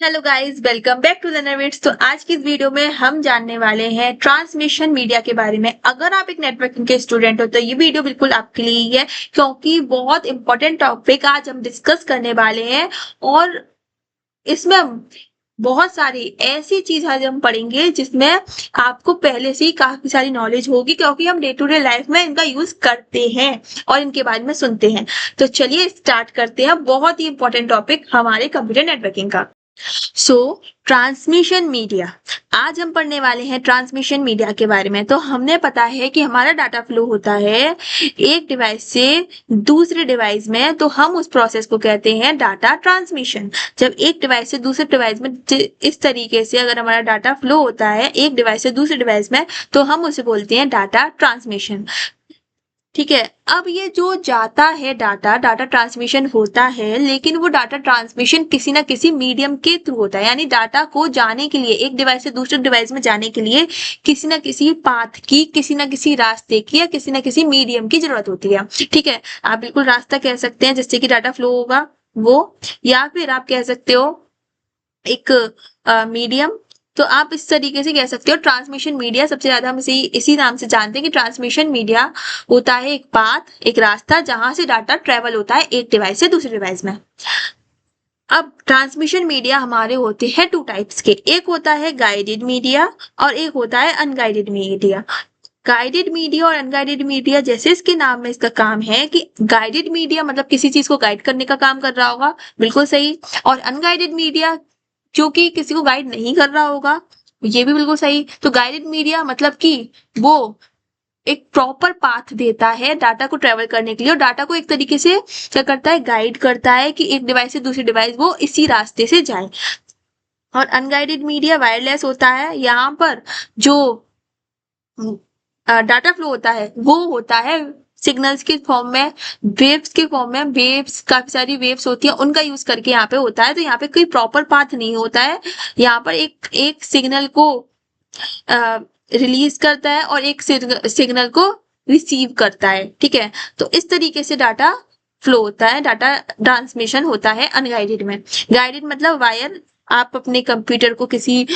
Hello guys, welcome back to Learnerwits. तो आज की इस वीडियो में हम जानने वाले हैं ट्रांसमिशन मीडिया के बारे में। अगर आप एक नेटवर्किंग के स्टूडेंट हो तो ये वीडियो बिल्कुल आपके लिए ही है, क्योंकि बहुत इंपॉर्टेंट टॉपिक आज हम डिस्कस करने वाले हैं। और इसमें बहुत सारी ऐसी चीज आज हम पढ़ेंगे जिसमें आपको पहले से ही काफी सारी नॉलेज होगी, क्योंकि हम डे टू डे लाइफ में इनका यूज करते हैं और इनके बारे में सुनते हैं। तो चलिए स्टार्ट करते हैं। बहुत ही इंपॉर्टेंट टॉपिक हमारे कंप्यूटर नेटवर्किंग का। Transmission media. आज हम पढ़ने वाले हैं ट्रांसमिशन मीडिया के बारे में। तो हमने पता है कि हमारा डाटा फ्लो होता है एक डिवाइस से दूसरे डिवाइस में, तो हम उस प्रोसेस को कहते हैं डाटा ट्रांसमिशन। जब एक डिवाइस से दूसरे डिवाइस में इस तरीके से अगर हमारा डाटा फ्लो होता है एक डिवाइस से दूसरे डिवाइस में, तो हम उसे बोलते हैं डाटा ट्रांसमिशन। ठीक है, अब ये जो जाता है डाटा ट्रांसमिशन होता है, लेकिन वो डाटा ट्रांसमिशन किसी ना किसी मीडियम के थ्रू होता है। यानी डाटा को जाने के लिए, एक डिवाइस से दूसरे डिवाइस में जाने के लिए किसी ना किसी पाथ की, किसी ना किसी रास्ते की या किसी ना किसी मीडियम की जरूरत होती है। ठीक है, आप बिल्कुल रास्ता कह सकते हैं जिससे कि डाटा फ्लो होगा वो, या फिर आप कह सकते हो एक मीडियम। तो आप इस तरीके से कह सकते हो ट्रांसमिशन मीडिया। सबसे ज्यादा हम इसी नाम से जानते हैं कि ट्रांसमिशन मीडिया होता है एक पाथ, एक रास्ता जहां से डाटा ट्रेवल होता है एक डिवाइस से दूसरे डिवाइस में। अब ट्रांसमिशन मीडिया हमारे होते हैं टू टाइप्स के। एक होता है गाइडेड मीडिया और एक होता है अनगाइडेड मीडिया। गाइडेड मीडिया और अनगाइडेड मीडिया, जैसे इसके नाम में इसका काम है कि गाइडेड मीडिया मतलब किसी चीज को गाइड करने का काम कर रहा होगा, बिल्कुल सही। और अनगाइडेड मीडिया जो कि किसी को गाइड नहीं कर रहा होगा, ये भी बिल्कुल सही। तो गाइडेड मीडिया मतलब कि वो एक प्रॉपर पाथ देता है डाटा को ट्रेवल करने के लिए, और डाटा को एक तरीके से क्या करता है, गाइड करता है कि एक डिवाइस से दूसरी डिवाइस वो इसी रास्ते से जाए। और अनगाइडेड मीडिया वायरलेस होता है। यहाँ पर जो डाटा फ्लो होता है वो होता है सिग्नल्स के फॉर्म में, वेव्स के फॉर्म में। वेव्स, काफी सारी वेव्स होती है, उनका यूज करके यहाँ पे होता है। तो यहाँ पे कोई प्रॉपर पाथ नहीं होता है। यहाँ पर एक सिग्नल को रिलीज करता है और एक सिग्नल को रिसीव करता है। ठीक है, तो इस तरीके से डाटा फ्लो होता है, डाटा ट्रांसमिशन होता है अनगाइडेड में। गाइडेड मतलब वायर, आप अपने कंप्यूटर को किसी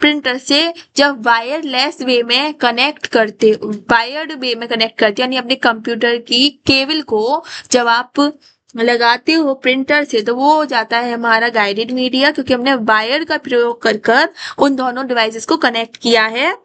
प्रिंटर से जब वायरलेस वे में कनेक्ट करते, वायर्ड वे में कनेक्ट करते, यानी अपने कंप्यूटर की केबल को जब आप लगाते हो प्रिंटर से, तो वो हो जाता है हमारा गाइडेड मीडिया, क्योंकि हमने वायर का प्रयोग कर उन दोनों डिवाइसेस को कनेक्ट किया है।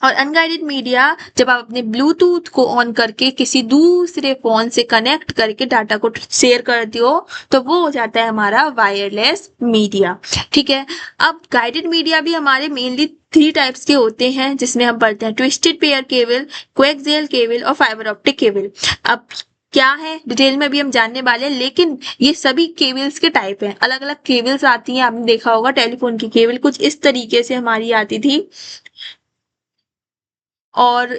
और अनगाइडेड मीडिया जब आप अपने ब्लूटूथ को ऑन करके किसी दूसरे फोन से कनेक्ट करके डाटा को शेयर करते हो, तो वो हो जाता है हमारा वायरलेस मीडिया। ठीक है, अब गाइडेड मीडिया भी हमारे मेनली 3 टाइप्स के होते हैं, जिसमें हम पढ़ते हैं twisted pair cable, coaxial cable और फाइबर ऑप्टिक केबल। अब क्या है डिटेल में भी हम जानने वाले हैं, लेकिन ये सभी केबल्स के टाइप हैं। अलग अलग केबल्स आती हैं, आपने देखा होगा टेलीफोन की केबल कुछ इस तरीके से हमारी आती थी, और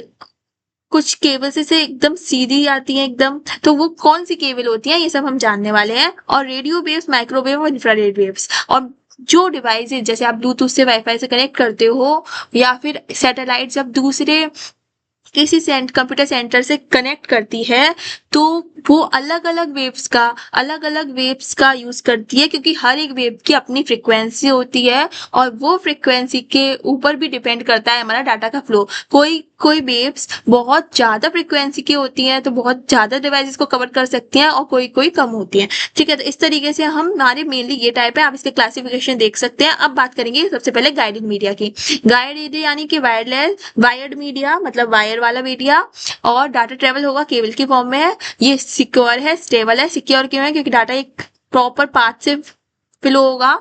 कुछ केबल से एकदम सीधी आती है एकदम। तो वो कौन सी केबल होती है ये सब हम जानने वाले हैं। और रेडियो वेव्स, माइक्रोवेव और इंफ्रारेड वेव्स। और जो डिवाइस जैसे आप ब्लूटूथ से वाईफाई से कनेक्ट करते हो, या फिर सैटेलाइट जब दूसरे किसी कंप्यूटर सेंटर से कनेक्ट करती है, तो वो अलग अलग वेव्स का यूज करती है, क्योंकि हर एक वेव की अपनी फ्रीक्वेंसी होती है और वो फ्रीक्वेंसी के ऊपर भी डिपेंड करता है हमारा डाटा का फ्लो। कोई वेव्स बहुत ज्यादा फ्रीक्वेंसी की होती हैं तो बहुत ज्यादा डिवाइसेस को कवर कर सकती हैं, और कोई कम होती हैं। ठीक है, तो इस तरीके से हमारे मेनली ये टाइप है, आप इसके क्लासिफिकेशन देख सकते हैं। अब बात करेंगे सबसे पहले गाइडेड मीडिया की। गाइडेड यानी कि वायर्ड मीडिया मतलब वायर वाला मीडिया, और डाटा ट्रेवल होगा केबल के फॉर्म में है। ये सिक्योर है, स्टेबल है। सिक्योर क्यों है? क्योंकि डाटा एक प्रॉपर पाथ से फ्लो होगा।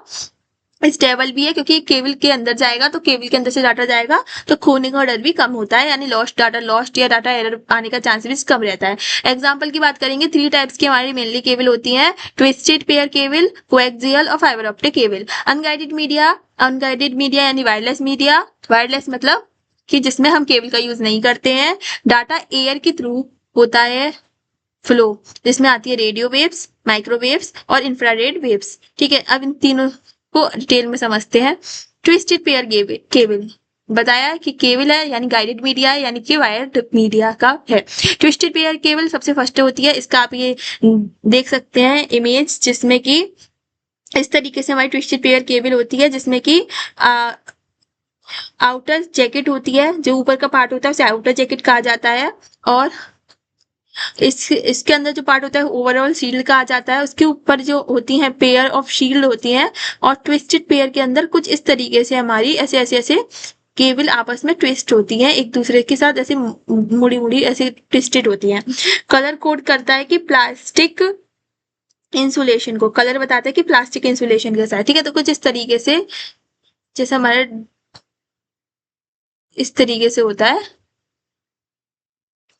स्टेबल भी है क्योंकि केबल के अंदर जाएगा, तो केबल के अंदर से डाटा जाएगा तो खोने का डर भी कम होता है, यानी लॉस्ट या डाटा एरर आने का चांसेस कम रहता है। एग्जांपल की बात करेंगे, 3 टाइप्स की हमारी मेनली केबल होती हैं, ट्विस्टेड पेयर केबल, कोएक्सियल और fibre optic cable. Unguided media यानी वायरलेस मीडिया। वायरलेस मतलब कि जिसमें हम केबल का यूज नहीं करते हैं, डाटा एयर के थ्रू होता है फ्लो, जिसमें आती है रेडियो वेव्स, माइक्रोवेव्स और इंफ्रारेड वेव्स। ठीक है, अब इन तीनों को डिटेल में समझते हैं। ट्विस्टेड पेयर केबल बताया कि केबल है यानी गाइडेड मीडिया है, यानी कि वायर्ड मीडिया का है। ट्विस्टेड पेयर केबल सबसे फर्स्ट होती है। इसका आप ये देख सकते हैं इमेज, जिसमें कि इस तरीके से हमारी ट्विस्टेड पेयर केबल होती है, जिसमें कि आउटर जैकेट होती है, जो ऊपर का पार्ट होता है उसे आउटर जैकेट कहा जाता है, और इसके अंदर जो पार्ट होता है ओवरऑल शील्ड कहा जाता है। उसके ऊपर जो होती हैं पेयर ऑफ शील्ड होती हैं, और ट्विस्टेड पेयर के अंदर कुछ इस तरीके से हमारी ऐसे ऐसे ऐसे केबल आपस में ट्विस्ट होती हैं, एक दूसरे के साथ ऐसे मुड़ी मुड़ी ऐसे ट्विस्टेड होती हैं। कलर कोड करता है कि प्लास्टिक इंसुलेशन को, कलर बताता है कि प्लास्टिक इंसुलेशन के साथ, ठीक है। तो कुछ इस तरीके से, जैसे हमारा इस तरीके से होता है,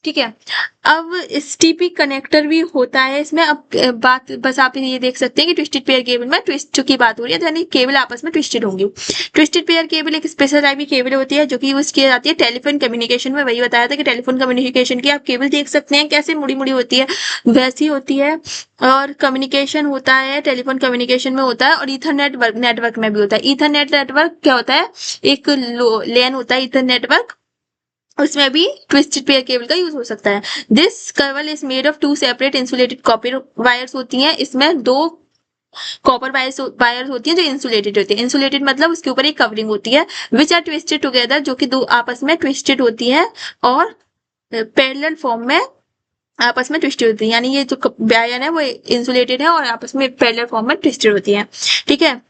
ठीक है। अब स्टीपी कनेक्टर भी होता है इसमें। अब बात बस आप ये देख सकते हैं कि ट्विस्टेड पेयर केबल में ट्विस्ट की बात हो रही है, यानी केबल आपस में ट्विस्टेड होंगी। ट्विस्टेड पेयर केबल एक स्पेशल टाइप की केबल होती है जो कि यूज की जाती है टेलीफोन कम्युनिकेशन में। वही बताया था कि टेलीफोन कम्युनिकेशन की आप केबल देख सकते हैं कैसे मुड़ी मुड़ी होती है, वैसी होती है। और कम्युनिकेशन होता है, टेलीफोन कम्युनिकेशन में होता है, और ईथरनेट नेटवर्क में भी होता है। ईथरनेट नेटवर्क क्या होता है, एक लेन होता है ईथर नेटवर्क, उसमें भी ट्विस्टेड पेयर केबल का यूज हो सकता है। This cable is made of 2 separate insulated copper wires होती हैं। इसमें 2 कॉपर वायर्स होती हैं जो इंसुलेटेड होती है। इंसुलेटेड मतलब उसके ऊपर एक कवरिंग होती है, विच आर ट्विस्टेड टुगेदर, जो कि दो आपस में ट्विस्टेड होती है और पैरेलल फॉर्म में आपस में ट्विस्टेड होती है। यानी ये जो वायर है वो इंसुलेटेड है और आपस में पैरेलल फॉर्म में ट्विस्टेड होती है, ठीक है।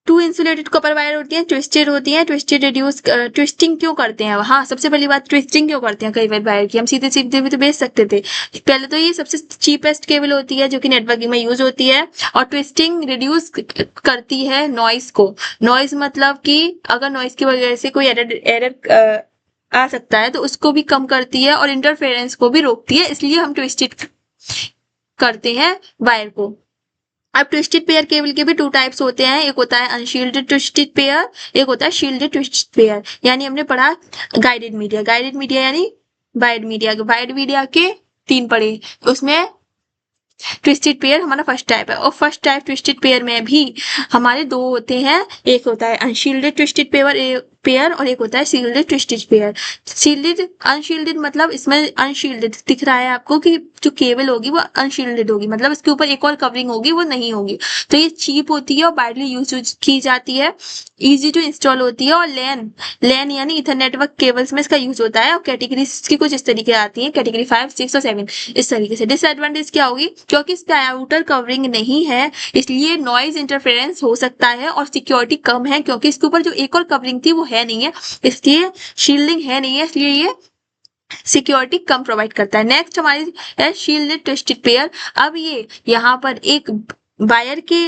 2 इंसुलेटेड कॉपर वायर होती है, ट्विस्टेड होती है। ट्विस्टेड रिड्यूस ट्विस्टिंग क्यों करते हैं? हाँ, सबसे पहली बात ट्विस्टिंग क्यों करते हैं कई बार वायर की, हम सीधे सीधे भी तो बेच सकते थे। पहले तो ये सबसे चीपेस्ट केबल होती है जो कि नेटवर्किंग में यूज होती है, और ट्विस्टिंग रिड्यूस करती है नॉइस को। नॉइस मतलब कि अगर नॉइस की वजह से कोई एरर आ सकता है तो उसको भी कम करती है, और इंटरफेरेंस को भी रोकती है, इसलिए हम ट्विस्टेड करते हैं वायर को। अब ट्विस्टेड पेयर केबल के भी 2 टाइप्स होते हैं, एक होता है अनशील्डेड ट्विस्टेड पेयर, एक होता है शील्डेड ट्विस्टेड पेयर। यानी हमने पढ़ा गाइडेड मीडिया यानी वाइड मीडिया के 3 पढ़े, उसमें ट्विस्टेड पेयर हमारा फर्स्ट टाइप है। और फर्स्ट टाइप ट्विस्टेड पेयर में भी हमारे 2 होते हैं, एक होता है अनशील्डेड ट्विस्टेड पेयर और एक होता है shielded twisted pair. Shielded unshielded मतलब इसमें अनशील्डेड दिख रहा है आपको कि जो केबल होगी वो अनशील्डेड होगी, मतलब इसके ऊपर एक और कवरिंग होगी, वो नहीं होगी। तो ये चीप होती है और वाइडली यूज की जाती है, इजी टू इंस्टॉल होती है, और लैन यानी इथर नेटवर्क केबल्स में इसका यूज होता है। और कैटेगरी की कुछ इस तरीके आती है, कैटेगरी 5, 6 और 7 इस तरीके से। डिसएडवांटेज क्या होगी, क्योंकि इसका आउटर कवरिंग नहीं है इसलिए नॉइज इंटरफेरेंस हो सकता है, और सिक्योरिटी कम है क्योंकि इसके ऊपर जो एक और कवरिंग थी वो है नहीं है, इसलिए शील्डिंग है नहीं है, इसलिए ये सिक्योरिटी कम प्रोवाइड करता है। नेक्स्ट हमारी है शील्डेड ट्विस्टेड पेयर। अब ये यहाँ पर एक वायर के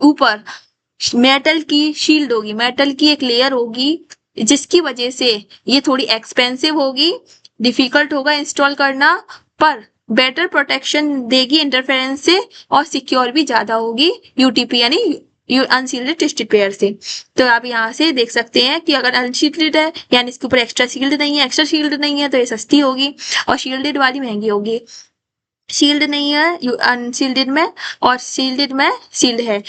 ऊपर मेटल की शील्ड होगी, मेटल की एक लेयर होगी, जिसकी वजह से ये थोड़ी एक्सपेंसिव होगी, डिफिकल्ट होगा इंस्टॉल करना, पर बेटर प्रोटेक्शन देगी इंटरफेरेंस से, और सिक्योर भी ज्यादा होगी यूटीपी यानी अनशील्डेड ट्विस्टेड पेयर से। तो आप यहाँ से देख सकते हैं कि अगर अनशील्डेड है यानी इसके ऊपर एक्स्ट्रा शील्ड नहीं है तो ये सस्ती होगी, और शील्डेड वाली महंगी होगी। शील्ड नहीं है अनशील्डेड में, और शील्डेड में शील्ड है।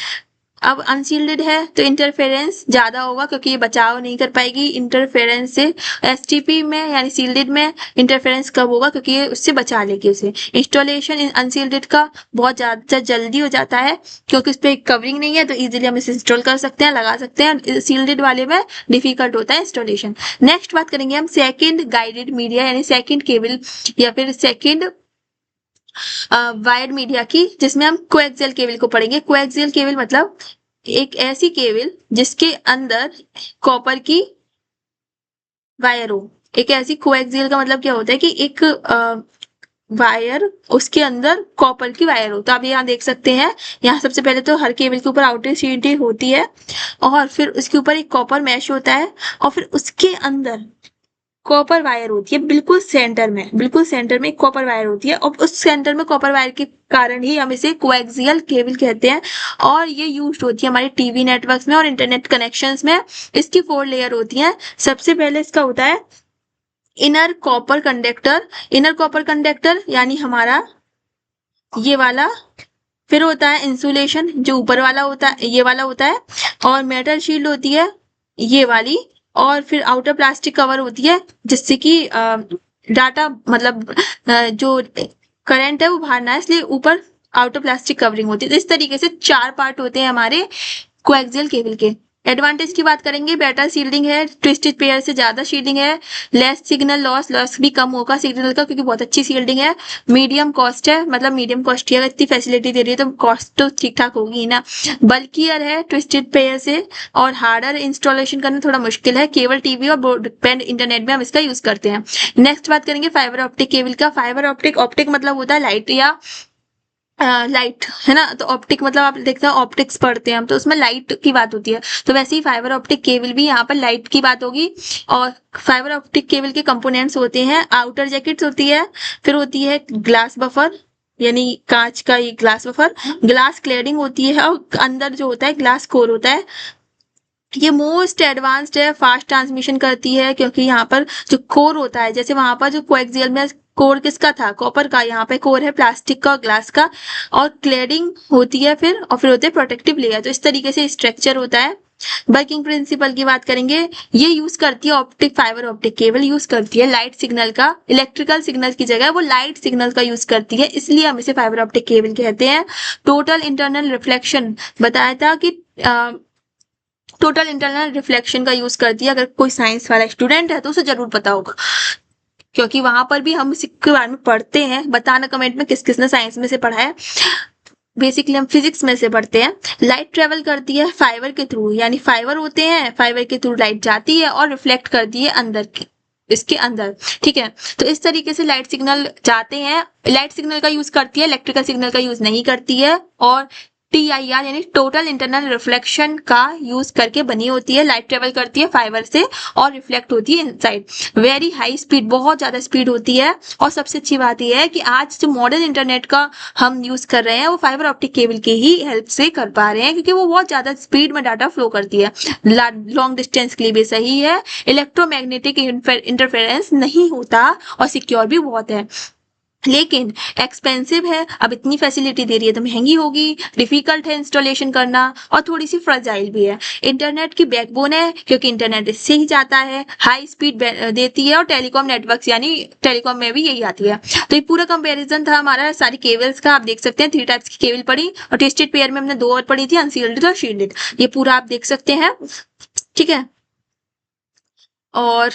अब अनशील्डेड है तो इंटरफेरेंस ज्यादा होगा क्योंकि ये बचाव नहीं कर पाएगी इंटरफेरेंस से। एसटीपी में यानी शील्डेड में इंटरफेरेंस कब होगा क्योंकि ये उससे बचा लेगी उसे। इंस्टॉलेशन अनशील्डेड का बहुत ज्यादा जल्दी हो जाता है क्योंकि उस पर कवरिंग नहीं है, तो इजीली हम इसे इंस्टॉल कर सकते हैं, लगा सकते हैं। शील्डेड वाले में डिफिकल्ट होता है इंस्टॉलेशन। नेक्स्ट बात करेंगे हम सेकेंड गाइडेड मीडिया यानी सेकेंड केबल या फिर सेकेंड वायर्ड मीडिया की, जिसमें हम कोएक्सियल केबल को पढ़ेंगे। कोएक्सियल केबल मतलब एक ऐसी केबल जिसके अंदर कॉपर की वायर हो। एक ऐसी कोएक्सियल का मतलब क्या होता है कि एक वायर उसके अंदर कॉपर की वायर हो। तो आप यहाँ देख सकते हैं, यहाँ सबसे पहले तो हर केबल के ऊपर आउटर शीट होती है, और फिर उसके ऊपर एक कॉपर मैश होता है, और फिर उसके अंदर कॉपर वायर होती है बिल्कुल सेंटर में एक कॉपर वायर होती है, और उस सेंटर में कॉपर वायर के कारण ही हम इसे कोएक्सियल केबल कहते हैं। और ये यूज होती है हमारे टीवी नेटवर्क्स में और इंटरनेट कनेक्शंस में। इसकी 4 लेयर होती हैं। सबसे पहले इसका होता है इनर कॉपर कंडक्टर यानी हमारा ये वाला, फिर होता है इंसुलेशन जो ऊपर वाला होता है, ये वाला होता है, और मेटल शील्ड होती है ये वाली, और फिर आउटर प्लास्टिक कवर होती है जिससे कि डाटा मतलब जो करंट है वो बाहर ना है, इसलिए ऊपर आउटर प्लास्टिक कवरिंग होती है। तो इस तरीके से 4 पार्ट होते हैं हमारे कोएक्सियल केबल के। एडवांटेज की बात करेंगे, बेटर शील्डिंग है, ट्विस्टेड पेयर से ज्यादा शील्डिंग है, लेस सिग्नल लॉस भी कम होगा सिग्नल का क्योंकि बहुत अच्छी शील्डिंग है, मीडियम कॉस्ट है, मतलब मीडियम कॉस्ट ही अगर इतनी फैसिलिटी दे रही है तो कॉस्ट तो ठीक ठाक होगी ना। बल्कियर है ट्विस्टेड पेयर से, और हार्डर इंस्टॉलेशन करना थोड़ा मुश्किल है, केबल टीवी और ब्रॉडबैंड इंटरनेट में हम इसका यूज करते हैं। नेक्स्ट बात करेंगे फाइबर ऑप्टिक केबल का। फाइबर ऑप्टिक मतलब होता है लाइट या लाइट, है ना। तो ऑप्टिक मतलब आप देखते हैं ऑप्टिक्स पढ़ते हैं हम, तो उसमें लाइट की बात होती है, तो वैसे ही फाइबर ऑप्टिक केबल भी यहाँ पर लाइट की बात होगी। और फाइबर ऑप्टिक केबल के कंपोनेंट्स होते हैं, आउटर जैकेट्स होती है, फिर होती है ग्लास बफर यानी कांच का ये ग्लास बफर, ग्लास क्लैडिंग होती है, और अंदर जो होता है ग्लास कोर होता है। ये मोस्ट एडवांस्ड है, फास्ट ट्रांसमिशन करती है क्योंकि यहाँ पर जो कोर होता है, जैसे वहां पर जो कोएक्सियल में कोर किसका था, कॉपर का, यहाँ पे कोर है प्लास्टिक का और ग्लास का, और क्लेडिंग होती है फिर, और फिर होते हैं प्रोटेक्टिव लेयर। तो इस तरीके से स्ट्रक्चर होता है। वर्किंग प्रिंसिपल की बात करेंगे, ये यूज करती है optic, fibre optic cable use करती है लाइट सिग्नल का, इलेक्ट्रिकल सिग्नल की जगह वो लाइट सिग्नल का यूज करती है, इसलिए हम इसे फाइबर ऑप्टिक केबल कहते हैं। टोटल इंटरनल रिफ्लेक्शन बताया था कि टोटल इंटरनल रिफ्लेक्शन का यूज करती है। अगर कोई साइंस वाला स्टूडेंट है तो उसे जरूर पता होगा क्योंकि वहां पर भी हम इसके बारे में पढ़ते हैं। बताना कमेंट में किस किसने साइंस में से पढ़ा है, बेसिकली हम फिजिक्स में से पढ़ते हैं। लाइट ट्रेवल करती है फाइबर के थ्रू, यानी फाइबर होते हैं, फाइबर के थ्रू लाइट जाती है और रिफ्लेक्ट करती है अंदर की, इसके अंदर, ठीक है। तो इस तरीके से लाइट सिग्नल जाते हैं, लाइट सिग्नल का यूज करती है, इलेक्ट्रिकल सिग्नल का यूज नहीं करती है। और TIR यानी टोटल इंटरनल रिफ्लेक्शन का यूज करके बनी होती है, लाइट ट्रेवल करती है फाइबर से और रिफ्लेक्ट होती है इनसाइड। वेरी हाई स्पीड, बहुत ज्यादा स्पीड होती है। और सबसे अच्छी बात यह है कि आज जो मॉडर्न इंटरनेट का हम यूज कर रहे हैं वो फाइबर ऑप्टिक केबल के ही हेल्प से कर पा रहे हैं क्योंकि वो बहुत ज्यादा स्पीड में डाटा फ्लो करती है। लॉन्ग डिस्टेंस के लिए भी सही है, इलेक्ट्रोमैग्नेटिक इंटरफेरेंस नहीं होता और सिक्योर भी बहुत है। लेकिन एक्सपेंसिव है, अब इतनी फैसिलिटी दे रही है तो महंगी होगी, डिफिकल्ट है इंस्टॉलेशन करना और थोड़ी सी फ्रजाइल भी है। इंटरनेट की बैकबोन है क्योंकि इंटरनेट इससे ही जाता है, हाई स्पीड देती है, और टेलीकॉम नेटवर्क्स यानी टेलीकॉम में भी यही आती है। तो ये पूरा कंपैरिजन था हमारा सारी केबल्स का। आप देख सकते हैं 3 टाइप्स की केबल पढ़ी, और ट्विस्टेड पेयर में हमने 2 और पढ़ी थी, अनशील्डेड और शील्डेड। ये पूरा आप देख सकते हैं, ठीक है। और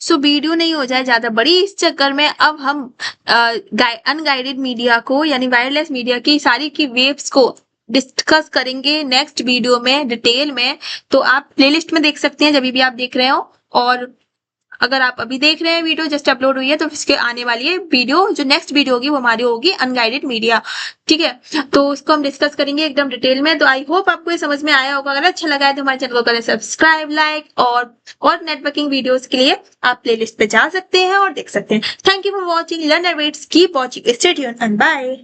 वीडियो नहीं हो जाए ज्यादा बड़ी, इस चक्कर में अब हम अनगाइडेड मीडिया को यानी वायरलेस मीडिया की सारी की वेव्स को डिस्कस करेंगे नेक्स्ट वीडियो में डिटेल में। तो आप प्लेलिस्ट में देख सकते हैं जब भी आप देख रहे हो, और अगर आप अभी देख रहे हैं वीडियो जस्ट अपलोड हुई है तो इसके आने वाली है वीडियो, जो नेक्स्ट वीडियो होगी वो हमारी होगी अनगाइडेड मीडिया, ठीक है। तो उसको हम डिस्कस करेंगे एकदम डिटेल में। तो आई होप आपको ये समझ में आया होगा। अगर अच्छा लगा है तो हमारे चैनल को करें सब्सक्राइब, लाइक, और नेटवर्किंग वीडियोस के लिए आप प्लेलिस्ट पे जा सकते हैं और देख सकते हैं। Thank you for watching learner vets, keep watching, stay tuned and bye.